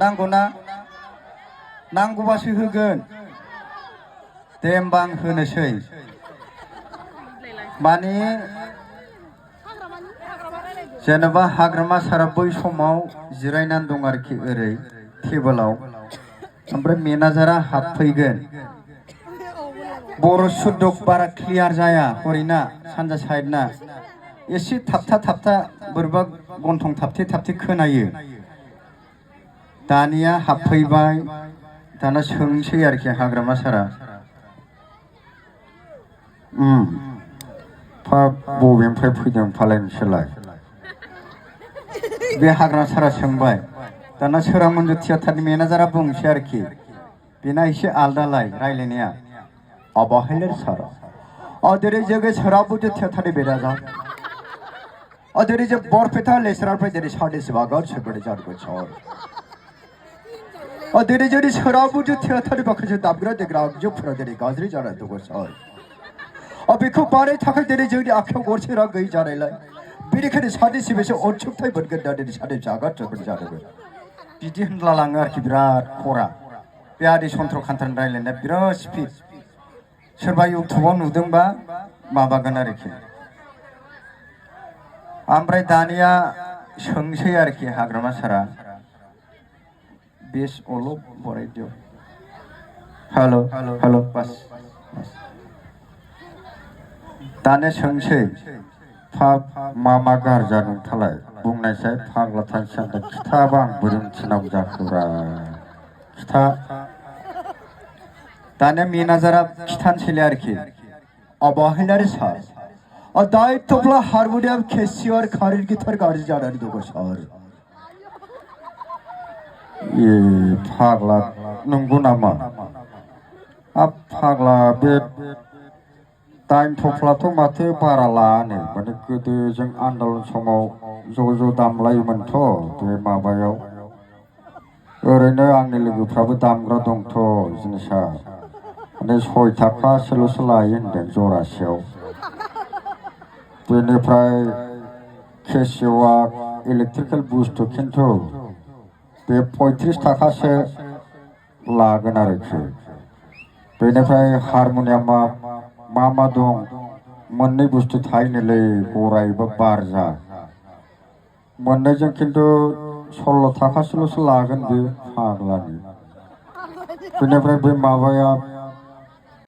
नांगौना नांगौबासो होगोन दे होमबा आं होनोसै माने जेनेबा हाग्रामा सारा बै समाव जिरायनानै दं आरोखि ओरै टेबोलाव ओमफ्राय मेनेजारा हाबफैगोन बर' सुद्दक बारा क्लियार जाया हरैना सानजा साइडना एसे थाबथा बोरैबा गन्थं थाबथे खोनायो दानिया हाबफैबाय दाना सोंसै आरोखि हाग्रामा सारा बबेनिफ्राय फैदों फालाय नोंसोरलाय बे हाग्रामा सारा सोंबाय दाना सोरां मन्जु थियेटारनि मेनेजारा बुंसै आरोखि बेना एसे आलदालाय रायलायनाया अबहेलर सारा अदेरे जगह सराबुज थियेटारनि बेराजा अदेरे जे बरपेटा लेसरानिफ्राय जेरै सादे सिबागाव सोबड़े जारगो सर अदेरे जेरै सराबुज थियेटारनि माखासे दामग्रा देग्रा आगजुफोरा जेरै गाज्रि जानानै दङ सर बेखौ बानायनो थाखाय दिनै जोंनि आखायाव गरसे रां गैयै जानायलाय बेनिखायनो सानै सिबिसो अनसुंथाइ मोनगोन होनना दिनै सानै जागा जोबोद जादोंमोन बिदि होनला लाङो आरोखि बिराद खरा बे आदै सन्थ्र खान्थानि रायलायनाया बिराद स्पिड सोरबा इउटुबाव नुदोंबा माबागोन आरोखि ओमफ्राय दानिया सोंसै आरोखि हाग्रामा सारा बेस अल बरायदियो हेल' बास दाने सोंसै मा गारजा नोंथालाय बुंनायसाय फाग्ला थांसान्दा खिथाबा आं बोरै मिथिनांगौ जाखोब्रा खिथा दाने मेनेजारा खिथानोसैलाय आरोखि अबहेलारि सार दायित्वब्ला हारमोनियाम केसियर कारेन्ट गिटार गाज्रि जानानै दङ सार ए फाग्ला नंगौ नामा फाग्ला बे दाइन थफ्लाथ' माथो बारा लानो माने गोदो जों आन्दलन समाव ज' दामलायोमोनथ' बे माबायाव ओरैनो आंनि लोगोफ्राबो दामग्रा दंथ' जिनिसा माने 6 थाखासोल'सो लायो होनदों जरासेयाव बेनिफ्राय केसिय'आ इलेक्ट्रिकेल बुस्थु खिन्थु बे 35 थाखासो लागोन आरोखि बेनिफ्राय हारमनियामा मा दं मोननै बुस्थु थायोनोलै गराय बा बारजा मोननैजों खिन्थु 16 थाखासोल'सो लागोन बे फाग्लानि बेनिफ्राय बे माबाया